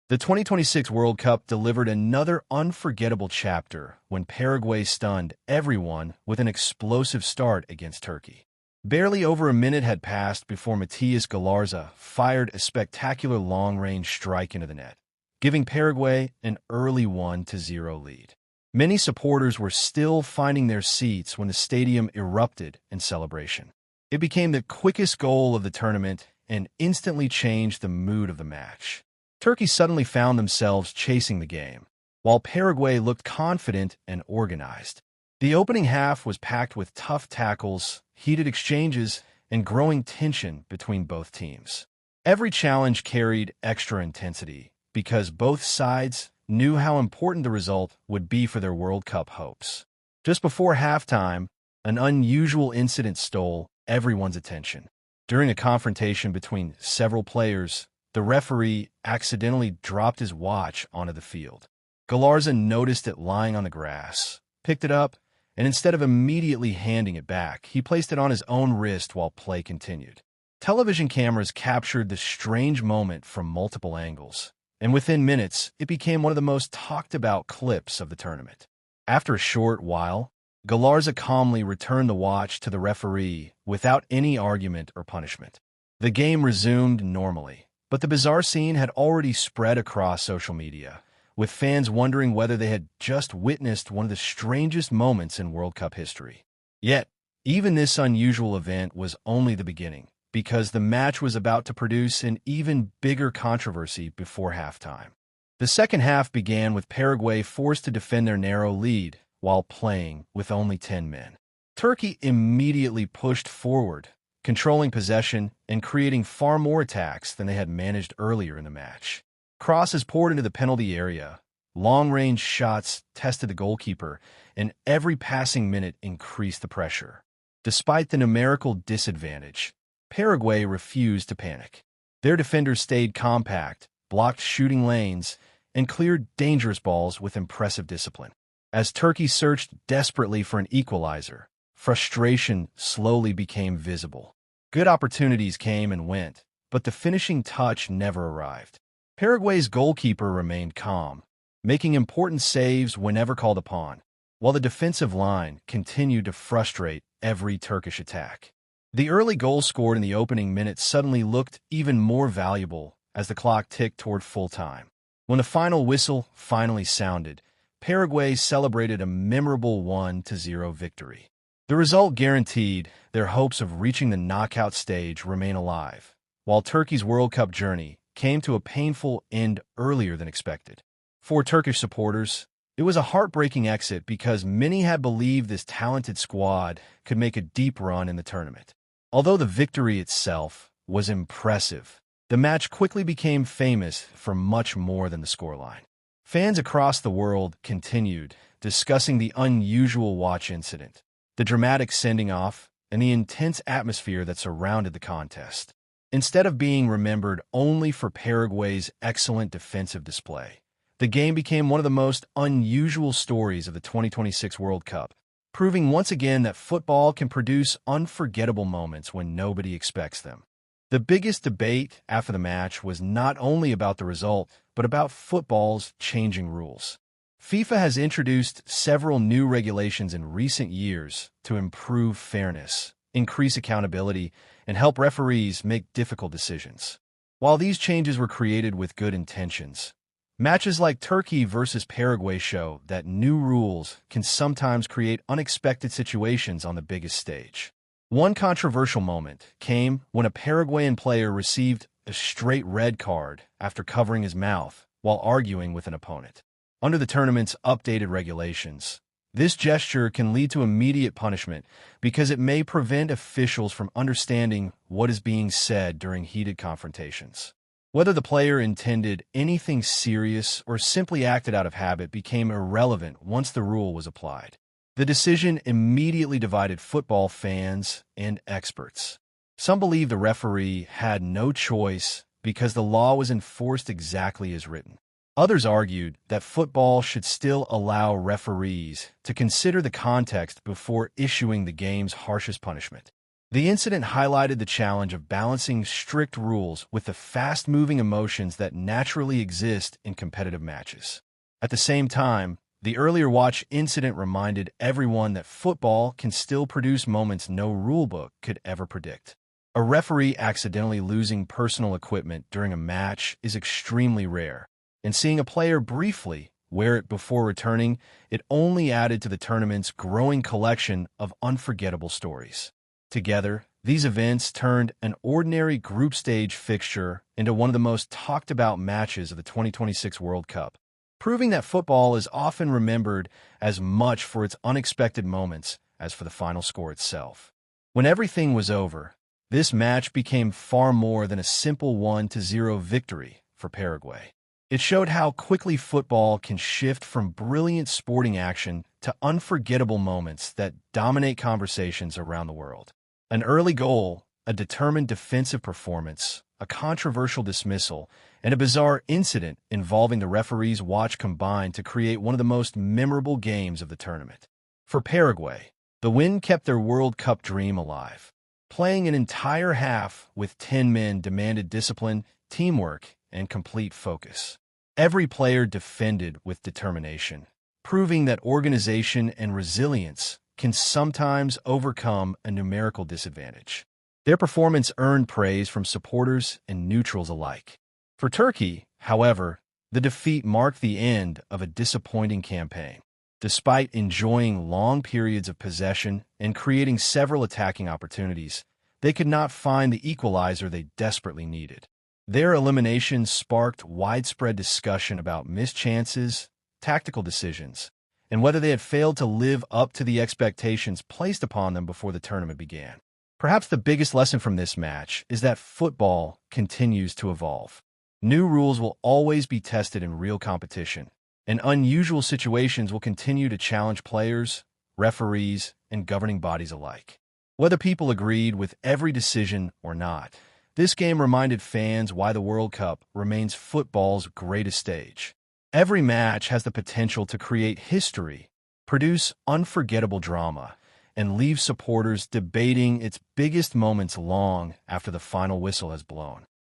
The 2026 World Cup delivered another unforgettable chapter when Paraguay stunned everyone with an explosive start against Turkey. Barely over a minute had passed before Matias Galarza fired a spectacular long-range strike into the net, giving Paraguay an early 1-0 lead. Many supporters were still finding their seats when the stadium erupted in celebration. It became the quickest goal of the tournament and instantly changed the mood of the match. Turkey suddenly found themselves chasing the game, while Paraguay looked confident and organized. The opening half was packed with tough tackles, heated exchanges, and growing tension between both teams. Every challenge carried extra intensity because both sides knew how important the result would be for their World Cup hopes. Just before halftime, an unusual incident stole everyone's attention. During a confrontation between several players, the referee accidentally dropped his watch onto the field. Galarza noticed it lying on the grass, picked it up, and instead of immediately handing it back, he placed it on his own wrist while play continued. Television cameras captured the strange moment from multiple angles, and within minutes, it became one of the most talked-about clips of the tournament. After a short while, Galarza calmly returned the watch to the referee without any argument or punishment. The game resumed normally, but the bizarre scene had already spread across social media, with fans wondering whether they had just witnessed one of the strangest moments in World Cup history. Yet, even this unusual event was only the beginning, because the match was about to produce an even bigger controversy before halftime. The second half began with Paraguay forced to defend their narrow lead while playing with only 10 men. Turkey immediately pushed forward, controlling possession and creating far more attacks than they had managed earlier in the match. Crosses poured into the penalty area, long-range shots tested the goalkeeper, and every passing minute increased the pressure. Despite the numerical disadvantage, Paraguay refused to panic. Their defenders stayed compact, blocked shooting lanes, and cleared dangerous balls with impressive discipline. As Turkey searched desperately for an equalizer, frustration slowly became visible. Good opportunities came and went, but the finishing touch never arrived. Paraguay's goalkeeper remained calm, making important saves whenever called upon, while the defensive line continued to frustrate every Turkish attack. The early goal scored in the opening minutes suddenly looked even more valuable as the clock ticked toward full time. When the final whistle finally sounded, Paraguay celebrated a memorable 1-0 victory. The result guaranteed their hopes of reaching the knockout stage remain alive, while Turkey's World Cup journey came to a painful end earlier than expected. For Turkish supporters, it was a heartbreaking exit because many had believed this talented squad could make a deep run in the tournament. Although the victory itself was impressive, the match quickly became famous for much more than the scoreline. Fans across the world continued discussing the unusual watch incident, the dramatic sending-off, and the intense atmosphere that surrounded the contest. Instead of being remembered only for Paraguay's excellent defensive display, the game became one of the most unusual stories of the 2026 World Cup, proving once again that football can produce unforgettable moments when nobody expects them. The biggest debate after the match was not only about the result, but about football's changing rules. FIFA has introduced several new regulations in recent years to improve fairness, increase accountability, and help referees make difficult decisions. While these changes were created with good intentions, matches like Turkey versus Paraguay show that new rules can sometimes create unexpected situations on the biggest stage. One controversial moment came when a Paraguayan player received a straight red card after covering his mouth while arguing with an opponent. Under the tournament's updated regulations, this gesture can lead to immediate punishment because it may prevent officials from understanding what is being said during heated confrontations. Whether the player intended anything serious or simply acted out of habit became irrelevant once the rule was applied. The decision immediately divided football fans and experts. Some believe the referee had no choice because the law was enforced exactly as written. Others argued that football should still allow referees to consider the context before issuing the game's harshest punishment. The incident highlighted the challenge of balancing strict rules with the fast-moving emotions that naturally exist in competitive matches. At the same time, the earlier watch incident reminded everyone that football can still produce moments no rulebook could ever predict. A referee accidentally losing personal equipment during a match is extremely rare, and seeing a player briefly wear it before returning, it only added to the tournament's growing collection of unforgettable stories. Together, these events turned an ordinary group stage fixture into one of the most talked-about matches of the 2026 World Cup, proving that football is often remembered as much for its unexpected moments as for the final score itself. When everything was over, this match became far more than a simple 1-0 victory for Paraguay. It showed how quickly football can shift from brilliant sporting action to unforgettable moments that dominate conversations around the world. An early goal, a determined defensive performance, a controversial dismissal, and a bizarre incident involving the referee's watch combined to create one of the most memorable games of the tournament. For Paraguay, the win kept their World Cup dream alive. Playing an entire half with 10 men demanded discipline, teamwork, and complete focus. Every player defended with determination, proving that organization and resilience can sometimes overcome a numerical disadvantage. Their performance earned praise from supporters and neutrals alike. For Turkey, however, the defeat marked the end of a disappointing campaign. Despite enjoying long periods of possession and creating several attacking opportunities, they could not find the equalizer they desperately needed. Their elimination sparked widespread discussion about missed chances, tactical decisions, and whether they had failed to live up to the expectations placed upon them before the tournament began. Perhaps the biggest lesson from this match is that football continues to evolve. New rules will always be tested in real competition, and unusual situations will continue to challenge players, referees, and governing bodies alike. Whether people agreed with every decision or not, this game reminded fans why the World Cup remains football's greatest stage. Every match has the potential to create history, produce unforgettable drama, and leave supporters debating its biggest moments long after the final whistle has blown.